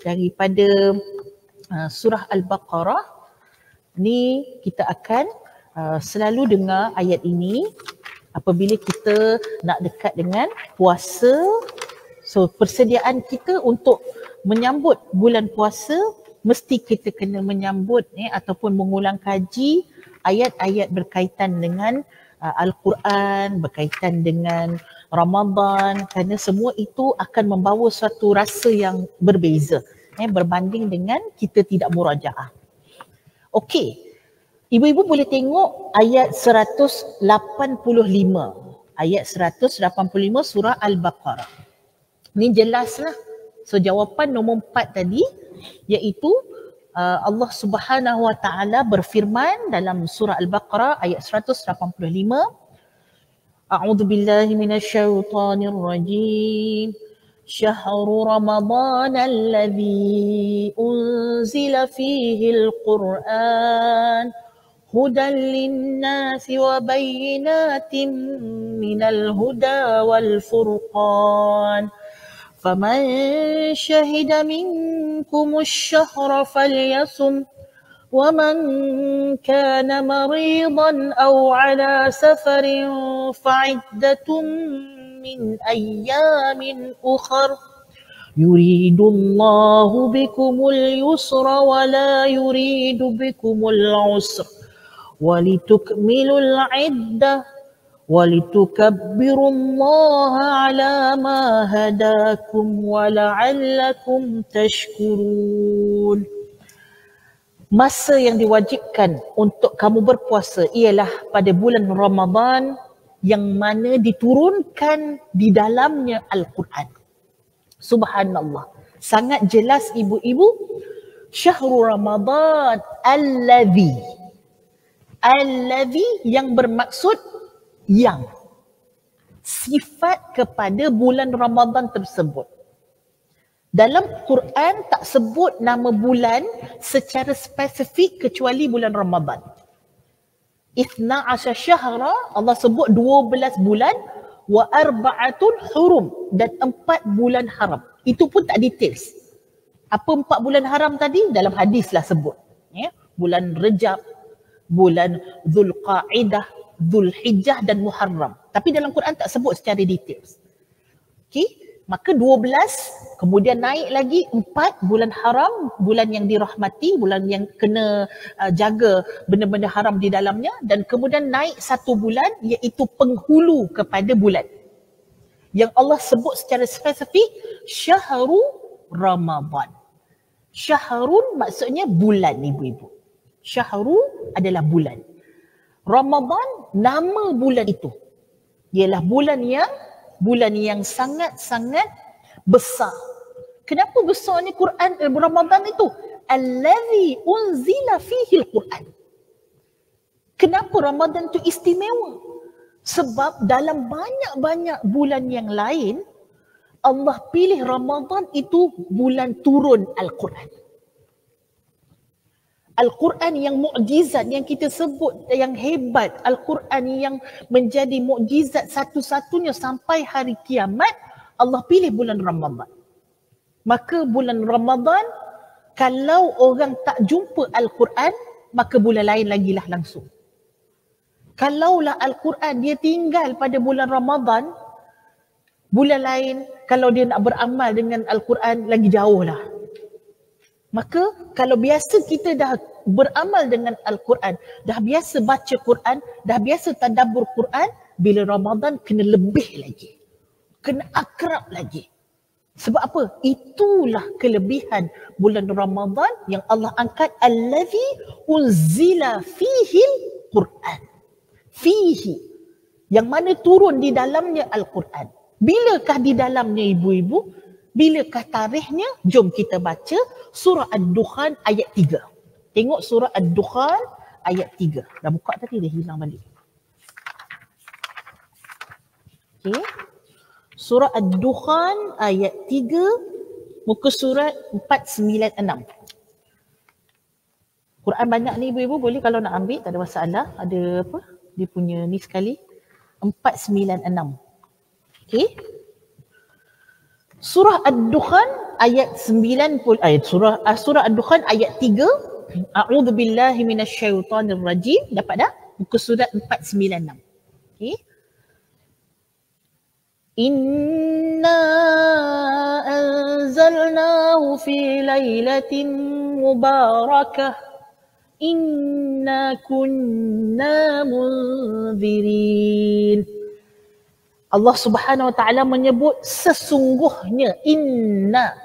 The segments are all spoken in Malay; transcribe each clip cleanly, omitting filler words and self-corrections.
daripada surah Al-Baqarah. Ni kita akan selalu dengar ayat ini apabila kita nak dekat dengan puasa. So persediaan kita untuk menyambut bulan puasa mesti kita kena menyambut ataupun mengulang kaji ayat-ayat berkaitan dengan Al-Quran, berkaitan dengan Ramadan, kerana semua itu akan membawa suatu rasa yang berbeza berbanding dengan kita tidak murajaah. Okey, ibu-ibu boleh tengok ayat 185. Ayat 185 surah Al-Baqarah. Ni jelaslah. So jawapan nombor 4 tadi iaitu Allah Subhanahu Wa Taala berfirman dalam surah Al-Baqarah ayat 185. A'udzu billahi minasyaitonir rajim. Syahru Ramadan alladzi unzila fihi al-Qur'an hudan lin-nasi wa bayyinatin minal huda wal furqan. فمن شهد منكم الشهر فليصم ومن كان مريضا أو على سفر فعدة من أيام أخر يريد الله بكم اليسر ولا يريد بكم العسر ولتكملوا العدة وَلِتُكَبِّرُوا اللَّهَ عَلَى مَا هَدَاكُمْ وَلَعَلَّكُمْ تَشْكُرُونَ. Masa yang diwajibkan untuk kamu berpuasa ialah pada bulan Ramadan yang mana diturunkan di dalamnya Al-Quran. Subhanallah. Sangat jelas ibu-ibu. Syahrul Ramadan alladhi. Alladhi yang bermaksud yang, sifat kepada bulan Ramadan tersebut. Dalam Quran tak sebut nama bulan secara spesifik kecuali bulan Ramadan. Ithna asya syahra, Allah sebut 12 bulan, wa arba'atun hurum, dan 4 bulan haram. Itu pun tak details. Apa 4 bulan haram tadi? Dalam hadis lah sebut. Bulan Rejab, bulan Zulqa'idah, Zulhijjah dan Muharram. Tapi dalam Quran tak sebut secara details. Okey, maka 12, kemudian naik lagi 4 bulan haram, bulan yang dirahmati, bulan yang kena jaga benda-benda haram di dalamnya, dan kemudian naik 1 bulan iaitu penghulu kepada bulan. Yang Allah sebut secara spesifik Syahru Ramadan. Syahrun maksudnya bulan ibu-ibu. Syahru adalah bulan. Ramadan, nama bulan itu ialah bulan yang sangat-sangat besar. Kenapa besarnya Quran Ramadan itu? Allazi unzila fihi al-Quran. Kenapa Ramadan itu istimewa? Sebab dalam banyak-banyak bulan yang lain Allah pilih Ramadan itu bulan turun Al-Quran. Al-Quran yang mukjizat yang kita sebut yang hebat, Al-Quran yang menjadi mukjizat satu-satunya sampai hari kiamat, Allah pilih bulan Ramadan. Maka bulan Ramadan, kalau orang tak jumpa Al-Quran, maka bulan lain lagi lah langsung. Kalaulah Al-Quran dia tinggal pada bulan Ramadan, bulan lain kalau dia nak beramal dengan Al-Quran lagi jauh lah. Maka kalau biasa kita dah beramal dengan Al-Quran, dah biasa baca Quran, dah biasa tadabbur Quran, bila Ramadan kena lebih lagi. Kena akrab lagi. Sebab apa? Itulah kelebihan bulan Ramadan yang Allah angkat allazi unzila fihil Quran. Fihi. Yang mana turun di dalamnya Al-Quran. Bilakah di dalamnya ibu-ibu? Bilakah tarikhnya? Jom kita baca surah Ad-Dukhan ayat 3. Tengok surah Ad-Dukhan ayat 3. Dah buka tadi dia hilang balik. Okey. Surah Ad-Dukhan ayat 3, muka surat 496. Quran banyak ni ibu-ibu, boleh kalau nak ambil tak ada masalah. Ada apa? Dia punya ni sekali. 496. Okey. Surah Ad-Dukhan ayat 90 surah Ad-Dukhan ayat 3. A'udzu billahi minasyaitonir rajim. Dapat dah? Muka surat 496. Okey. Inna anzalnahu fi lailatin mubarakah. Inna kunna munzirin. Allah Subhanahu Wa Taala menyebut sesungguhnya, inna,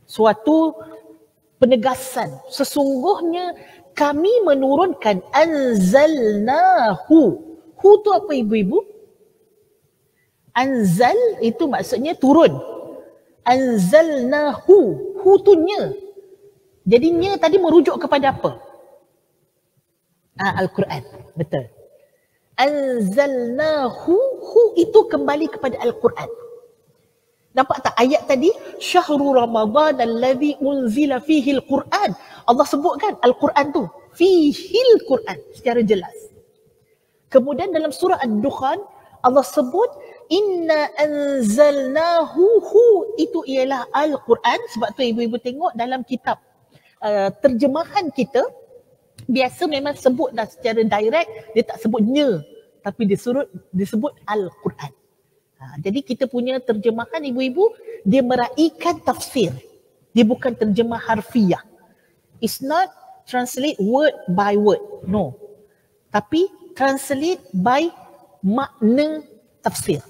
suatu penegasan, sesungguhnya kami menurunkan, anzalnahu. Hu tu apa ibu-ibu? Anzal itu maksudnya turun. Anzalnahu, hu tu nya. Jadi nya tadi merujuk kepada apa? Al-Quran, betul. Anzalnahu, hu itu kembali kepada Al-Quran. Nampak tak ayat tadi? Syahrul Ramadan alladhi unzila fihi al-Quran. Allah sebutkan Al-Quran tu. Fihi al-Quran secara jelas. Kemudian dalam surah Ad-Dukhan, Allah sebut inna anzalnahu, hu itu ialah Al-Quran. Sebab tu ibu-ibu tengok dalam kitab terjemahan kita, biasa memang sebut dah secara direct, dia tak sebut nya, tapi disebut Al-Quran. Jadi kita punya terjemahan ibu-ibu, dia meraihkan tafsir. Dia bukan terjemah harfiah. It's not translate word by word. No. Tapi translate by makna tafsir.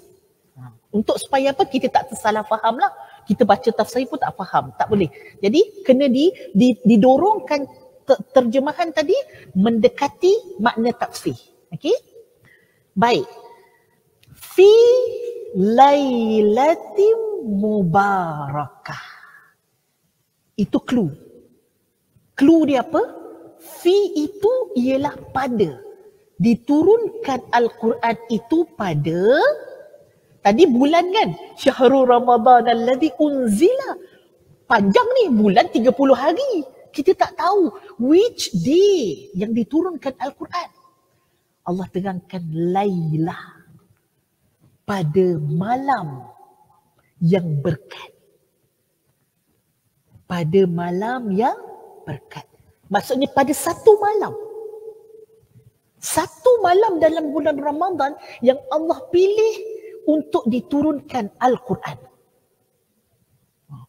Untuk supaya apa? Kita tak tersalah faham lah. Kita baca tafsir pun tak faham. Tak boleh. Jadi kena didorongkan terjemahan tadi mendekati makna tafsir. Okey? Baik. Fi lailatin mubarakah. Itu clue. Clue dia apa? Fi itu ialah pada. Diturunkan Al-Quran itu pada, tadi bulan kan? Syahrul Ramadan alladhi unzila. Panjang ni, bulan 30 hari. Kita tak tahu which day yang diturunkan Al-Quran. Allah terangkan Lailah, pada malam yang berkat. Pada malam yang berkat. Maksudnya pada satu malam. Satu malam dalam bulan Ramadan yang Allah pilih untuk diturunkan Al-Quran.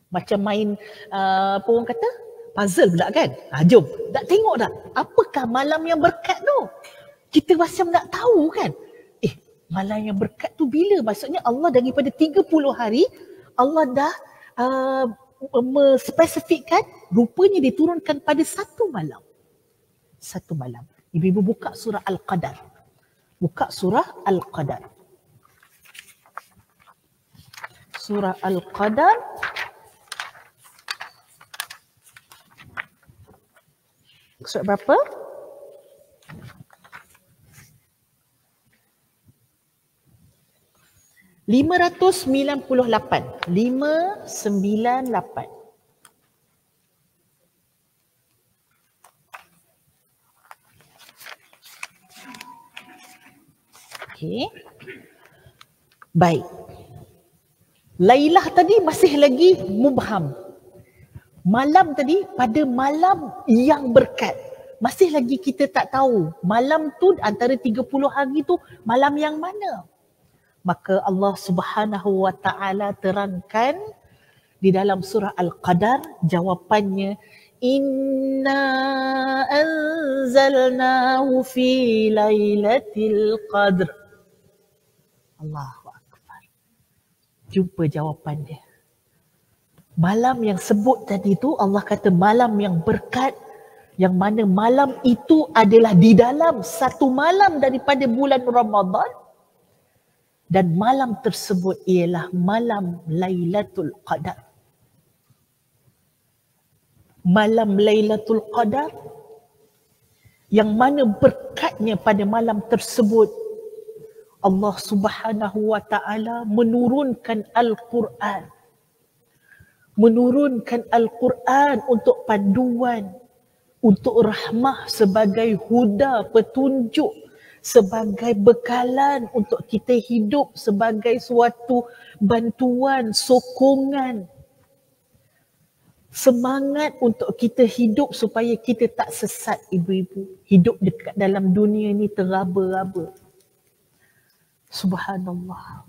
Macam main apa orang kata? Puzzle pula kan? Jom, nak tengok tak? Apakah malam yang berkat tu? Kita macam nak tahu kan? Malam yang berkat tu bila? Maksudnya Allah daripada 30 hari, Allah dah spesifikkan, rupanya diturunkan pada satu malam. Satu malam. Ibu-ibu buka surah Al-Qadar. Buka surah Al-Qadar. Surah Al-Qadar. Surat berapa? 598. 598. Okey. Baik. Lailah tadi masih lagi mubham. Malam tadi pada malam yang berkat. Masih lagi kita tak tahu malam tu antara 30 hari tu malam yang mana. Maka Allah Subhanahu Wa Taala terangkan di dalam surah Al-Qadar, jawapannya inna anzalnahu fi lailatul qadr. Allahu Akbar. Jumpa jawapan dia. Malam yang sebut tadi tu Allah kata malam yang berkat, yang mana malam itu adalah di dalam satu malam daripada bulan Ramadan. Dan malam tersebut ialah malam Lailatul Qadar. Malam Lailatul Qadar yang mana berkatnya pada malam tersebut Allah Subhanahu Wa Taala menurunkan Al-Quran. Menurunkan Al-Quran untuk panduan, untuk rahmah sebagai huda, petunjuk, sebagai bekalan untuk kita hidup, sebagai suatu bantuan, sokongan. Semangat untuk kita hidup supaya kita tak sesat, ibu-ibu. Hidup dekat dalam dunia ni teraba-raba. Subhanallah.